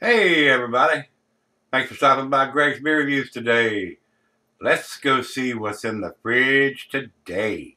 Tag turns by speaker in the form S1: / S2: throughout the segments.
S1: Hey everybody, thanks for stopping by Gregsbeerreviews today. Let's go see what's in the fridge today.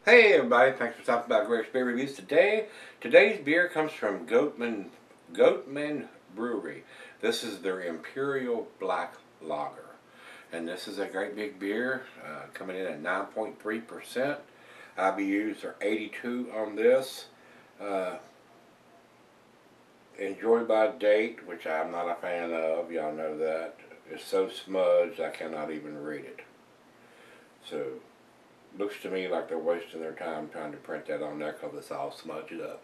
S1: Hey everybody, thanks for stopping by Gregsbeerreviews today. Today's beer comes from Goatman Brewery. This is their Imperial Black Lager. And this is a great big beer, coming in at 9.3%. IBUs are 82 on this. Enjoy by date, which I'm not a fan of, y'all know that. It's so smudged I cannot even read it. So, looks to me like they're wasting their time trying to print that on there because it's all smudged up.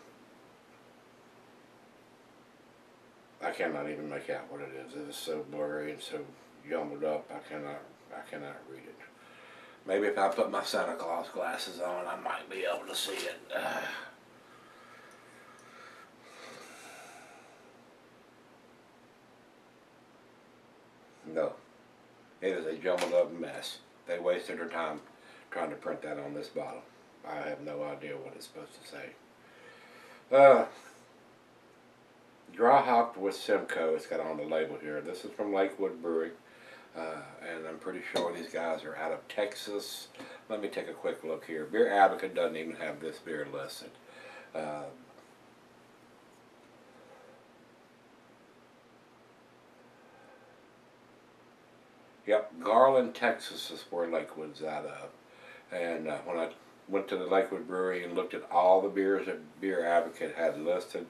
S1: I cannot even make out what it is. It is so blurry and so jumbled up I cannot read it. Maybe if I put my Santa Claus glasses on I might be able to see it. No, it is a jumbled up mess. They wasted their time trying to print that on this bottle. I have no idea what it's supposed to say. Dry hopped with Simcoe, it's got on the label here. This is from Lakewood Brewing, and I'm pretty sure these guys are out of Texas. Let me take a quick look here. Beer Advocate doesn't even have this beer listed. Yep, Garland, Texas is where Lakewood's out of. And when I went to the Lakewood Brewery and looked at all the beers that Beer Advocate had listed,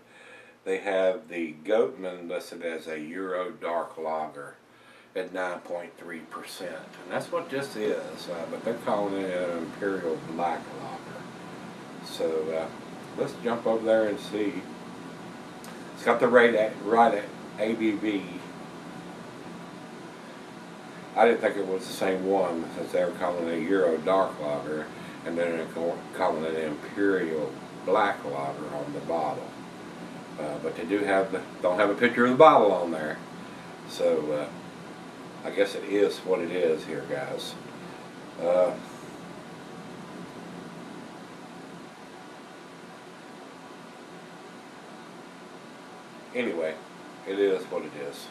S1: they have the Goatman listed as a Euro Dark Lager at 9.3%. And that's what this is, but they're calling it an Imperial Black Lager. So let's jump over there and see. It's got the right ABV. I didn't think it was the same one since they were calling it a Euro Dark Lager and then they're calling it an Imperial Black Lager on the bottle. But they don't have a picture of the bottle on there. So I guess it is what it is here, guys. Anyway, it is what it is.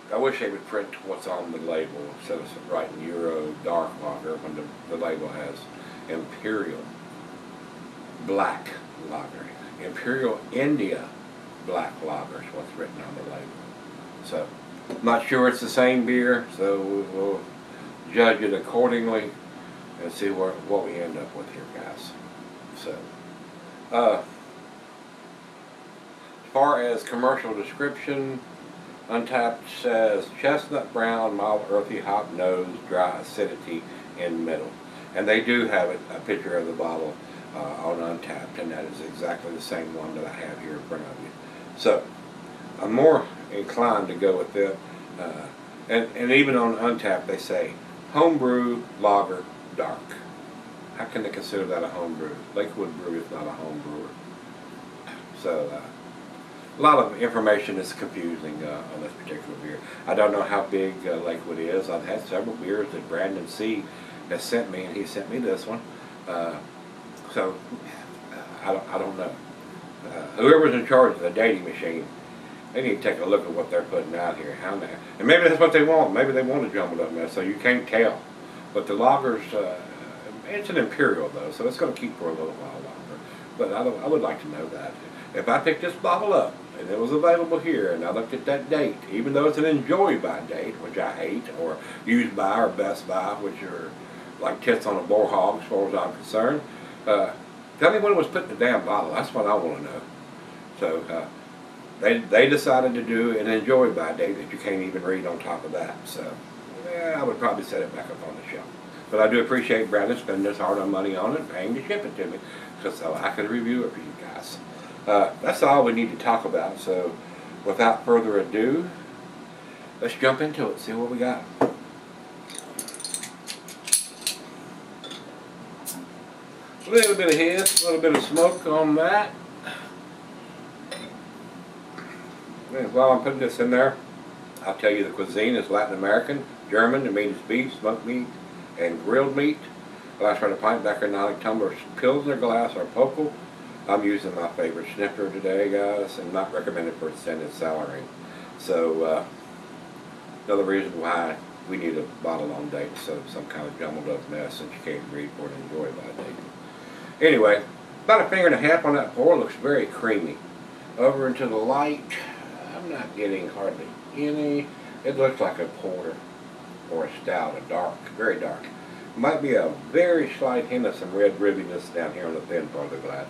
S1: I wish they would print what's on the label instead of writing Euro Dark Lager when the label has Imperial Black Lager. Imperial India Black Lager is what's written on the label. So, I'm not sure it's the same beer, so we'll judge it accordingly and see what we end up with here, guys. So, as far as commercial description, Untapped says chestnut brown, mild earthy hop nose, dry acidity in middle. And they do have a picture of the bottle on Untapped, and that is exactly the same one that I have here in front of you. So I'm more inclined to go with it. And even on Untapped they say homebrew lager dark. How can they consider that a homebrew? Lakewood Brewery is not a home brewer. So a lot of information is confusing on this particular beer. I don't know how big Lakewood is. I've had several beers that Brandon C. has sent me, and he sent me this one. So I don't know. Whoever's in charge of the dating machine, they need to take a look at what they're putting out here. And maybe that's what they want. Maybe they want a jumbled up mess, so you can't tell. But the lager's, it's an Imperial though, so it's going to keep for a little while longer. But I would like to know that. if I picked this bottle up and it was available here and I looked at that date, even though it's an enjoy by date, which I hate, or use by or best by, which are like tits on a boar hog as far as I'm concerned, tell me when it was put in the damn bottle. That's what I want to know. So they decided to do an enjoy by date that you can't even read on top of that. So I would probably set it back up on the shelf. But I do appreciate Brandon spending this hard-earned money on it and paying to ship it to me, so I could review it for you guys. That's all we need to talk about. So without further ado, let's jump into it, see what we got. A little bit of hiss, a little bit of smoke on that. And while I'm putting this in there, I'll tell you the cuisine is Latin American, German. The meat is beef, smoked meat, and grilled meat. Glass right a pint, Becker tumbler, Pilsner glass or Popel. I'm using my favorite snifter today, guys, and not recommended for extended cellaring. So another reason why we need a bottle on date, so some kind of jumbled up mess that you can't read for and enjoy by date. Anyway, about a finger and a half on that pour. Looks very creamy. Over into the light, I'm not getting hardly any. It looks like a porter or a stout, a dark, very dark. Might be a very slight hint of some red ribbiness down here on the thin part of the glass,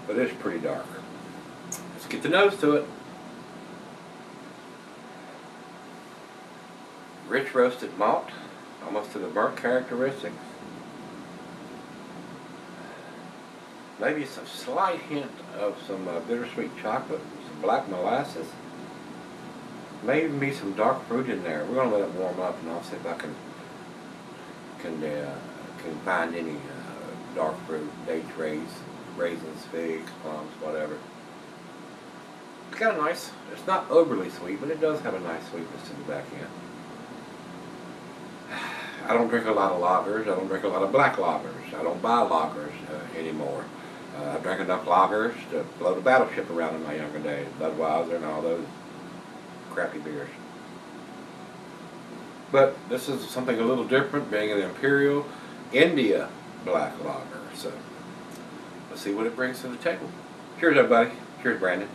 S1: but it's pretty dark. Let's get the nose to it. Rich roasted malt, almost to the burnt characteristics. Maybe some slight hint of some bittersweet chocolate, some black molasses. May even be some dark fruit in there. We're going to let it warm up, and I'll see if I can find any dark fruit, dates, raisins, figs, plums, whatever. It's kind of nice. It's not overly sweet, but it does have a nice sweetness to the back end. I don't drink a lot of lagers. I don't drink a lot of black lagers. I don't buy lagers anymore. I drank enough lagers to float a battleship around in my younger days, Budweiser and all those crappy beers. But this is something a little different, being an Imperial India black lager. So let's see what it brings to the table. Cheers, everybody. Cheers, Brandon.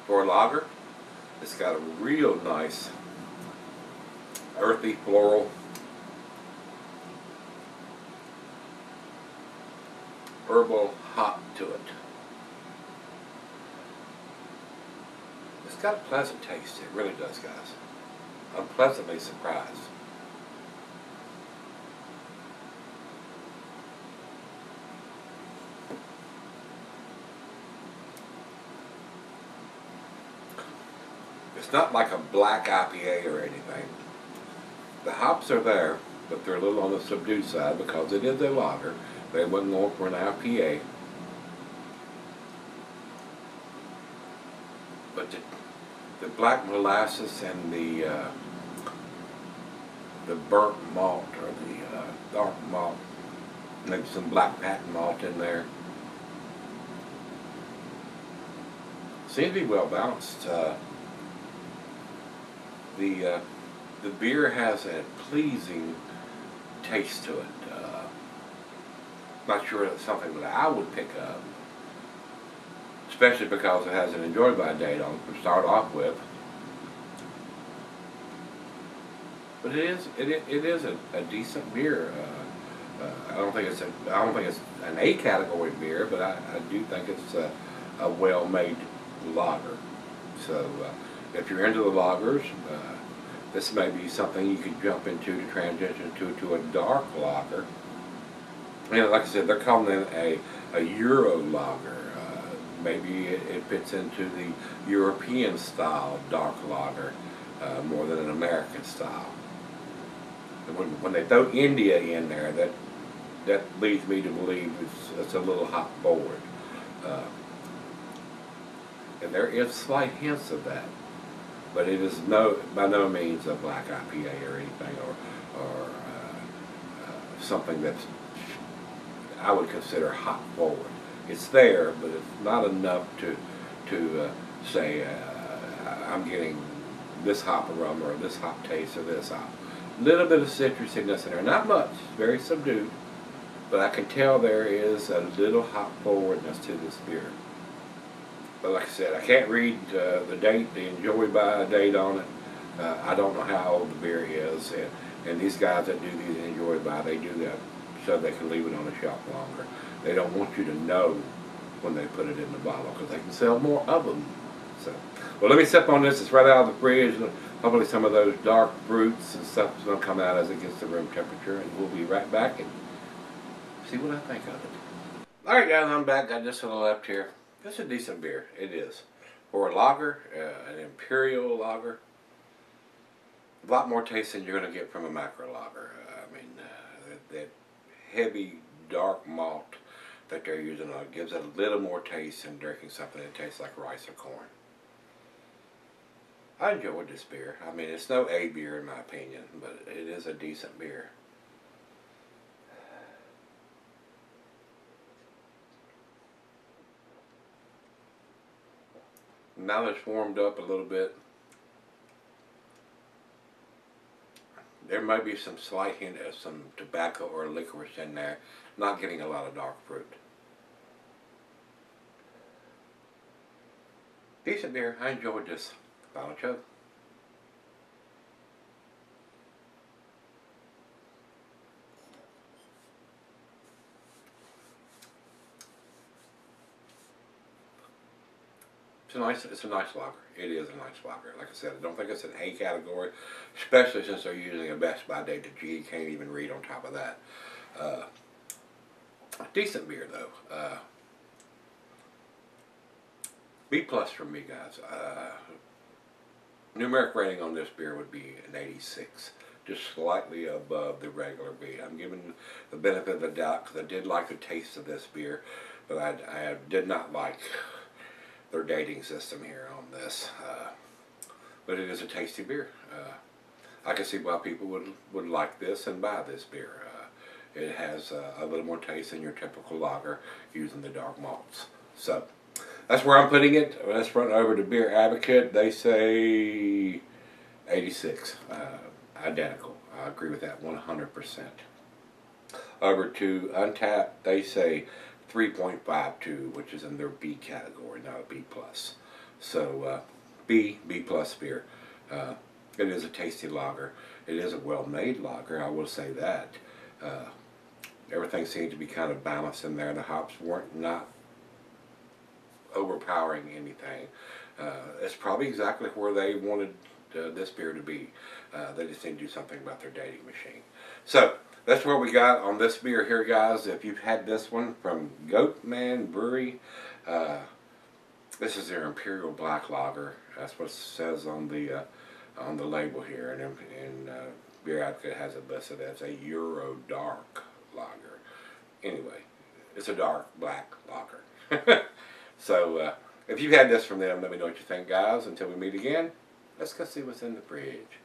S1: For a lager, it's got a real nice earthy, floral, herbal hop to it. It's got a pleasant taste. It really does, guys. I'm pleasantly surprised. It's not like a black IPA or anything. The hops are there, but they're a little on the subdued side because it is a lager. They wasn't going for an IPA. But the black molasses and the burnt malt or the dark malt, maybe some black patent malt in there, seems to be well balanced. The beer has a pleasing taste to it. Not sure it's something that I would pick up, especially because it has an enjoy by date on it to start off with. But it is a decent beer. I don't think it's an A category beer, but I do think it's a well-made lager. So if you're into the lagers, this may be something you could jump into to transition to a dark lager. And like I said, they're calling it a Euro lager. Maybe it fits into the European style dark lager more than an American style. And when they throw India in there, that leads me to believe it's a little hop forward. And there is slight hints of that. But it is by no means a black IPA or anything, or something that's I would consider hop forward. It's there, but it's not enough to say I'm getting this hop aroma or this hop taste or this hop. Little bit of citrusiness in there, not much, very subdued, but I can tell there is a little hop forwardness to this beer. But like I said, I can't read the date, the enjoy by date on it. I don't know how old the beer is, and these guys that do these enjoy by, they do that so they can leave it on the shelf longer. They don't want you to know when they put it in the bottle because they can sell more of them. So, well, let me sip on this. It's right out of the fridge, and hopefully some of those dark fruits and stuff is going to come out as it gets to room temperature, and we'll be right back and see what I think of it. All right, guys, I'm back. Got just a little left here. It's a decent beer. It is. For a lager, an Imperial lager, a lot more taste than you're going to get from a macro lager. I mean, that heavy, dark malt that they're using gives it a little more taste than drinking something that tastes like rice or corn. I enjoyed this beer. I mean, it's no A beer in my opinion, but it is a decent beer. Now that it's warmed up a little bit, there might be some slight hint of some tobacco or licorice in there. Not getting a lot of dark fruit. Decent beer. I enjoyed this. Final chug. It's a nice lager. It is a nice lager. Like I said, I don't think it's an A category, especially since they're using a best by date that G can't even read on top of that. Decent beer though. B plus from me, guys. Numeric rating on this beer would be an 86, just slightly above the regular B. I'm giving the benefit of the doubt because I did like the taste of this beer, but I did not like their dating system here on this. But it is a tasty beer. I can see why people would like this and buy this beer. It has a little more taste than your typical lager using the dark malts. So that's where I'm putting it. Let's run over to Beer Advocate. They say 86. Identical. I agree with that 100%. Over to Untappd, they say 3.52, which is in their B category, not a B plus. So B plus beer. It is a tasty lager. It is a well-made lager, I will say that. Everything seemed to be kind of balanced in there. The hops weren't not overpowering anything. It's probably exactly where they wanted this beer to be. They just need to do something about their dating machine. So that's what we got on this beer here, guys. If you've had this one from Goatman Brewery, this is their Imperial Black Lager. That's what it says on the label here, and Beer Advocate has it listed as a Euro Dark Lager. Anyway, it's a dark black lager. So if you've had this from them, let me know what you think, guys. Until we meet again, let's go see what's in the fridge.